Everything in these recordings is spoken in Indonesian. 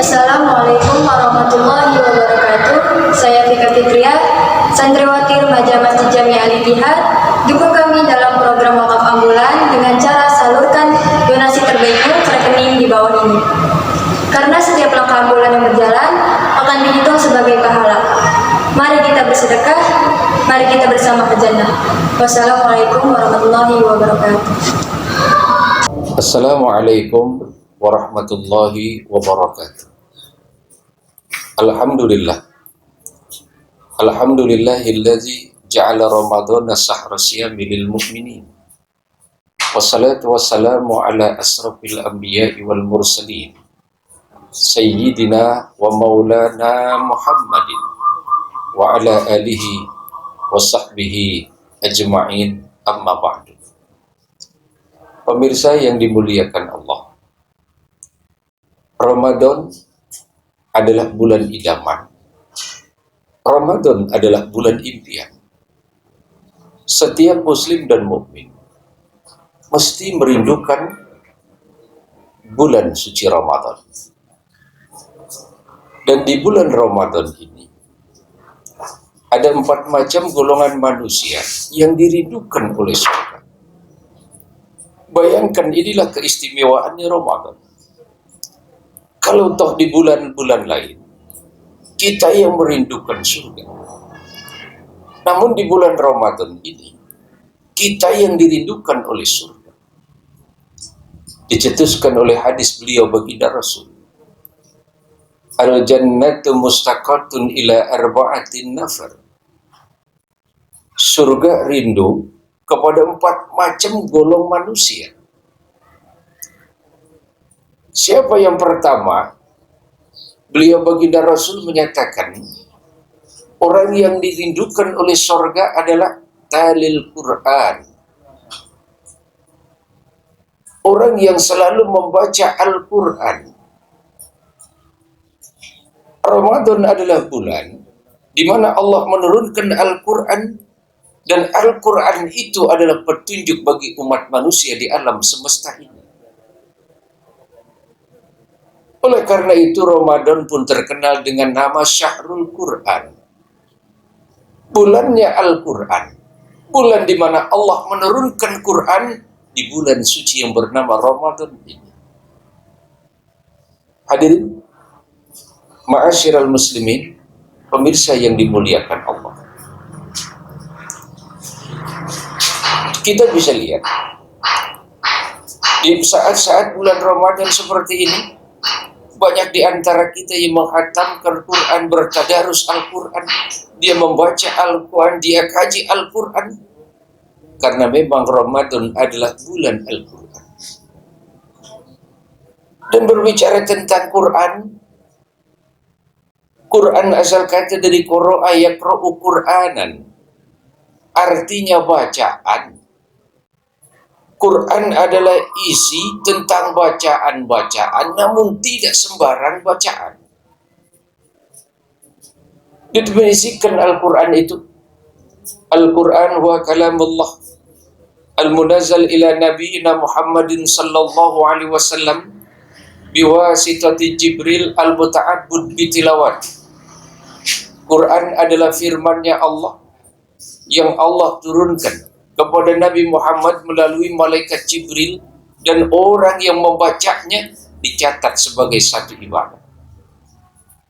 Assalamualaikum warahmatullahi wabarakatuh. Saya Fika Fitria, santriwati remaja Masjid Jami Al-Ittihad. Dukung kami dalam program wakaf ambulan dengan cara salurkan donasi terbaikmu ke rekening di bawah ini. Karena setiap langkah ambulan yang berjalan akan dihitung sebagai pahala. Mari kita bersedekah, mari kita bersama ke jannah. Wassalamualaikum warahmatullahi wabarakatuh. Assalamualaikum warahmatullahi wabarakatuh. Alhamdulillahilladzi ja'ala ramadhana sahra siyami lil mu'minin. Wassalatu wassalamu ala asrafil anbiya'i wal mursalin, sayyidina wa maulana Muhammadin wa ala alihi wa sahbihi ajma'in, amma ba'du. Pemirsa yang dimuliakan Allah, Ramadan adalah bulan idaman. Ramadan adalah bulan impian. Setiap muslim dan mukmin mesti merindukan bulan suci Ramadan. Dan di bulan Ramadan ini ada 4 macam golongan manusia yang dirindukan oleh surga. Bayangkan, inilah keistimewaannya Ramadan. Kalau toh di bulan-bulan lain kita yang merindukan surga, namun di bulan Ramadan ini kita yang dirindukan oleh surga. Dicetuskan oleh hadis beliau baginda Rasul, al-jannatu mustaqatun ila arba'atin nafar. Surga rindu kepada 4 macam golong manusia. Siapa yang pertama? Beliau baginda Rasul menyatakan, orang yang dirindukan oleh surga adalah talil Quran. Orang yang selalu membaca Al-Quran. Ramadan adalah bulan di mana Allah menurunkan Al-Quran, dan Al-Quran itu adalah petunjuk bagi umat manusia di alam semesta ini. Oleh karena itu Ramadan pun terkenal dengan nama Syahrul Quran. Bulannya Al-Quran. Bulan di mana Allah menurunkan Quran di bulan suci yang bernama Ramadan ini. Hadirin, ma'asyiral muslimin, pemirsa yang dimuliakan Allah. Kita bisa lihat di saat-saat bulan Ramadan seperti ini, banyak di antara kita yang menghatamkan Quran, bertadarus Al-Quran, dia membaca Al-Quran, dia kaji Al-Quran, karena memang Ramadan adalah bulan Al-Quran. Dan berbicara tentang Quran, Quran asal kata dari qara'a yaqra'u Qur'anan, artinya bacaan. Quran adalah isi tentang bacaan-bacaan, namun tidak sembarang bacaan. Didefinisikan Al-Quran itu, Al-Quran huwa kalamullah al-munazzal ila nabiyina Muhammadin sallallahu alaihi wasallam biwasitati Jibril al-muta'abbud bitilawat. Quran adalah firman-Nya Allah yang Allah turunkan kepada Nabi Muhammad melalui malaikat Jibril, dan orang yang membacanya dicatat sebagai satu ibadah.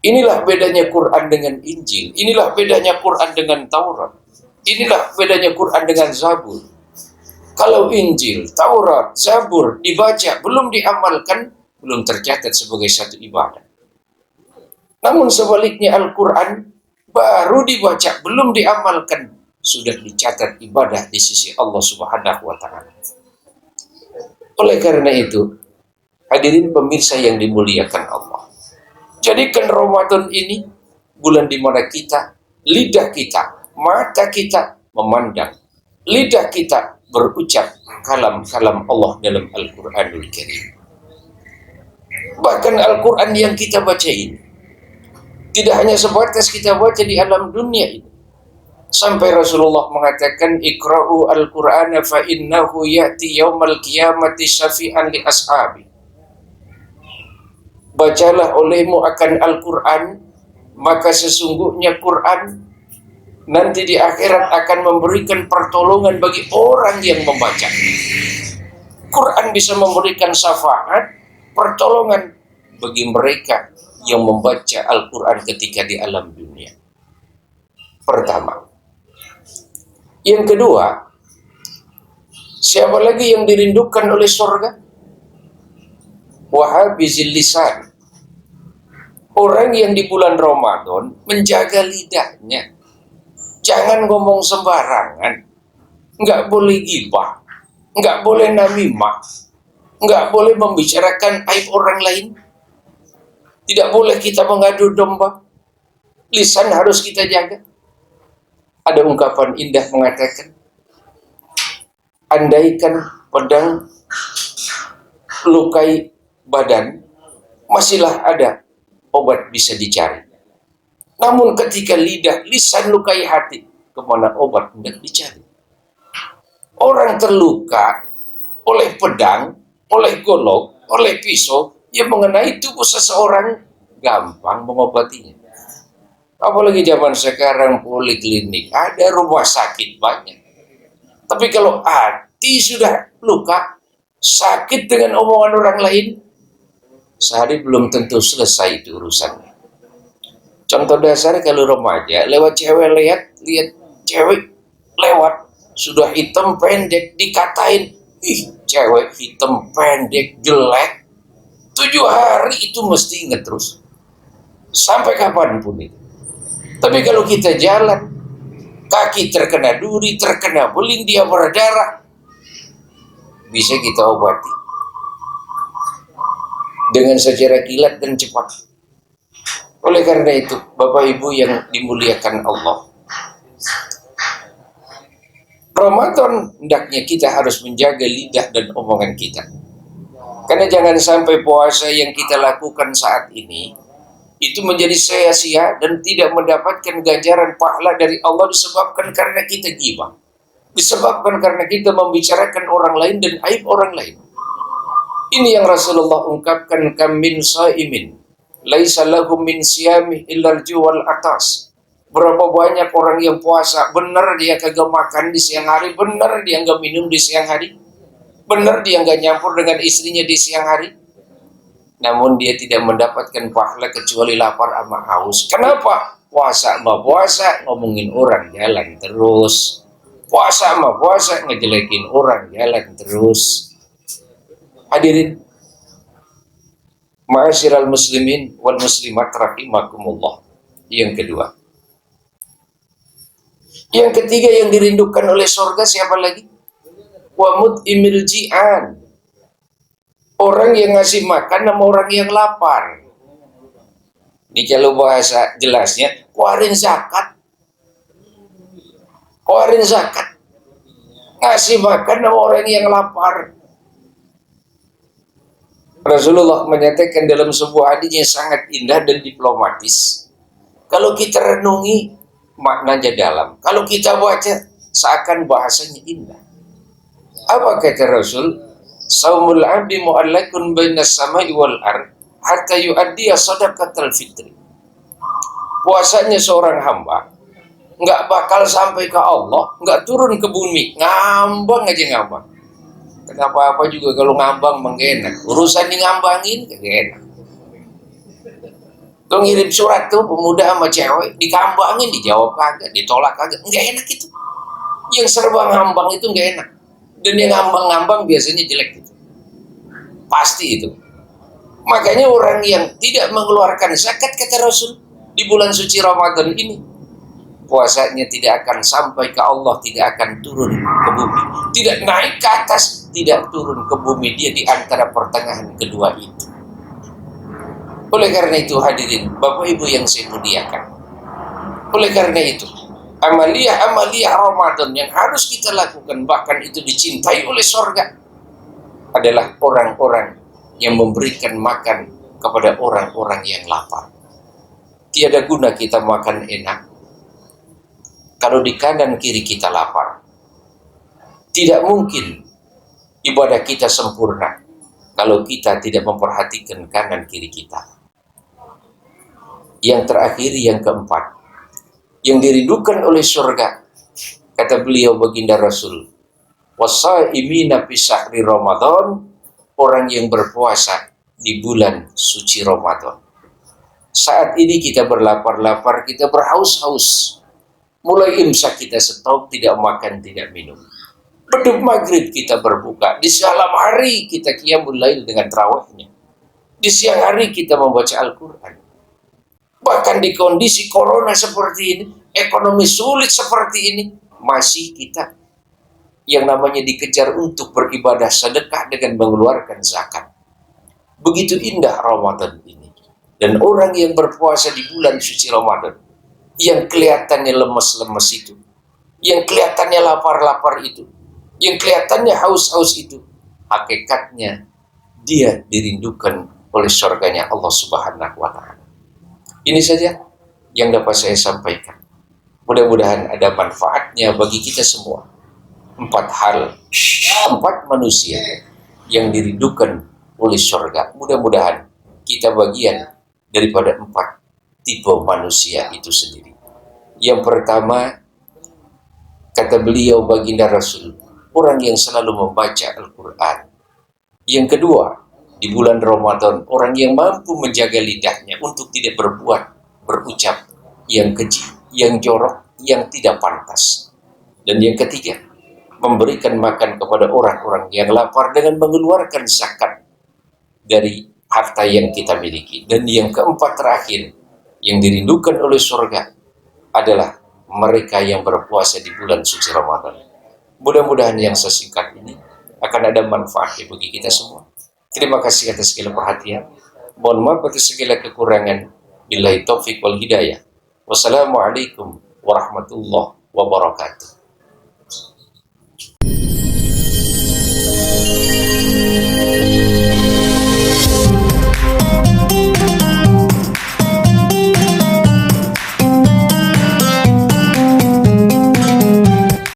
Inilah bedanya Quran dengan Injil. Inilah bedanya Quran dengan Taurat. Inilah bedanya Quran dengan Zabur. Kalau Injil, Taurat, Zabur dibaca, belum diamalkan, belum tercatat sebagai satu ibadah. Namun sebaliknya Al-Quran baru dibaca, belum diamalkan, sudah dicatat ibadah di sisi Allah Subhanahu wa Ta'ala. Oleh karena itu, hadirin pemirsa yang dimuliakan Allah, jadikan Ramadan ini bulan di mana kita, lidah kita, mata kita memandang, lidah kita berucap kalam-kalam Allah dalam Al-Quranul Karim. Bahkan Al-Quran yang kita baca ini tidak hanya sebatas kita baca di alam dunia ini. Sampai Rasulullah mengatakan, Iqra'u al-Qur'ana fa innahu ya'ti yaumal qiyamati syafi'an li ashabi. bacalah olehmu akan Al-Quran, maka sesungguhnya Quran nanti di akhirat akan memberikan pertolongan bagi orang yang membaca. Quran bisa memberikan syafaat, pertolongan bagi mereka yang membaca Al-Quran ketika di alam dunia. Pertama. Yang kedua, siapa lagi yang dirindukan oleh surga? Wahabizil lisan. Orang yang di bulan Ramadan menjaga lidahnya. Jangan ngomong sembarangan. Nggak boleh gibah. Nggak boleh namimah. Nggak boleh membicarakan aib orang lain. Tidak boleh kita mengadu domba. Lisan harus kita jaga. Ada ungkapan indah mengatakan, andaikan pedang lukai badan, masihlah ada obat bisa dicari. Namun ketika lisan lukai hati, kemana obat hendak dicari? Orang terluka oleh pedang, oleh golok, oleh pisau yang mengenai tubuh seseorang, gampang mengobatinya. Apalagi zaman sekarang poliklinik, ada rumah sakit banyak. Tapi kalau hati sudah luka, sakit dengan omongan orang lain, sehari belum tentu selesai itu urusannya. Contoh dasar kalau remaja, lewat cewek lihat cewek lewat, sudah hitam pendek, dikatain, ih cewek hitam pendek, jelek. 7 hari itu mesti ingat terus. Sampai kapanpun itu. Tapi kalau kita jalan, kaki terkena duri, terkena beling, dia berdarah, bisa kita obati dengan secara kilat dan cepat. Oleh karena itu, Bapak Ibu yang dimuliakan Allah, Ramadan hendaknya kita harus menjaga lidah dan omongan kita. Karena jangan sampai puasa yang kita lakukan saat ini itu menjadi sia-sia dan tidak mendapatkan ganjaran pahala dari Allah disebabkan karena kita ghibah. Disebabkan karena kita membicarakan orang lain dan aib orang lain. Ini yang Rasulullah ungkapkan, kam min shaimin laisa lahu min siyamih illal juwal atas. Berapa banyak orang yang puasa, benar dia kagak makan di siang hari, benar dia nggak minum di siang hari, benar dia nggak nyampur dengan istrinya di siang hari, namun dia tidak mendapatkan pahala kecuali lapar sama haus. Kenapa? Puasa sama puasa ngomongin orang jalan terus. Puasa sama puasa ngejelekin orang jalan terus. Hadirin, ma'asyiral muslimin wal muslimat rahimakumullah. Yang kedua. Yang ketiga yang dirindukan oleh surga siapa lagi? Wa mut'imil ji'an. Orang yang ngasih makan sama orang yang lapar. Ini kalau bahasa jelasnya, keluarin zakat. Keluarin zakat. Ngasih makan sama orang yang lapar. Rasulullah menyatakan dalam sebuah hadis yang sangat indah dan diplomatis. Kalau kita renungi, maknanya dalam. Kalau kita baca, seakan bahasanya indah. Apa kata Rasul? Saumul abdi mu'allakun bainas samai wal ard hatta yu'addiya sadaqatal fitri. Puasanya seorang hamba nggak bakal sampai ke Allah, nggak turun ke bumi, ngambang aja ngambang. Kenapa apa juga kalau ngambang mengenak, urusan di ngambangin kagak enak. Lo ngirim surat tuh pemuda sama cewek, dikambangin, dijawab kagak, ditolak kagak, nggak enak itu. Yang serba ngambang itu nggak enak. Dan yang ngambang-ngambang biasanya jelek itu. Pasti itu. Makanya orang yang tidak mengeluarkan zakat, kata Rasul, di bulan suci Ramadan ini, puasanya tidak akan sampai ke Allah, tidak akan turun ke bumi. Tidak naik ke atas, tidak turun ke bumi. Dia di antara pertengahan kedua itu. Oleh karena itu hadirin, Bapak Ibu yang saya muliakan. Oleh karena itu, amaliyah Ramadan yang harus kita lakukan, bahkan itu dicintai oleh surga, adalah orang-orang yang memberikan makan kepada orang-orang yang lapar. Tiada guna kita makan enak kalau di kanan kiri kita lapar. Tidak mungkin ibadah kita sempurna kalau kita tidak memperhatikan kanan kiri kita. Yang terakhir, yang keempat, yang dirindukan oleh surga, kata beliau baginda Rasul, wasaimina fi syahri Ramadan, orang yang berpuasa di bulan suci Ramadan. Saat ini kita berlapar-lapar, kita berhaus-haus. Mulai imsak kita stop, tidak makan, tidak minum. Beduk maghrib kita berbuka. Di malam hari kita qiyamul lail dengan tarawihnya. Di siang hari kita membaca Al-Quran. Bahkan di kondisi corona seperti ini, ekonomi sulit seperti ini, masih kita yang namanya dikejar untuk beribadah sedekah dengan mengeluarkan zakat. Begitu indah Ramadan ini. Dan orang yang berpuasa di bulan suci Ramadan, yang kelihatannya lemes-lemes itu, yang kelihatannya lapar-lapar itu, yang kelihatannya haus-haus itu, hakikatnya dia dirindukan oleh surganya Allah Subhanahu wa Ta'ala. Ini saja yang dapat saya sampaikan. Mudah-mudahan ada manfaatnya bagi kita semua. 4 hal, 4 manusia yang dirindukan oleh surga. Mudah-mudahan kita bagian daripada 4 tipe manusia itu sendiri. Yang pertama, kata beliau baginda Rasul, orang yang selalu membaca Al-Quran. Yang kedua, di bulan Ramadan, orang yang mampu menjaga lidahnya untuk tidak berucap yang keji, yang jorok, yang tidak pantas. Dan yang ketiga, memberikan makan kepada orang-orang yang lapar dengan mengeluarkan zakat dari harta yang kita miliki. Dan yang keempat terakhir, yang dirindukan oleh surga adalah mereka yang berpuasa di bulan suci Ramadan. Mudah-mudahan yang sesingkat ini akan ada manfaatnya bagi kita semua. Terima kasih atas segala perhatian. Mohon maaf atas segala kekurangan. Billahi taufiq wal hidayah. Wassalamualaikum warahmatullahi wabarakatuh.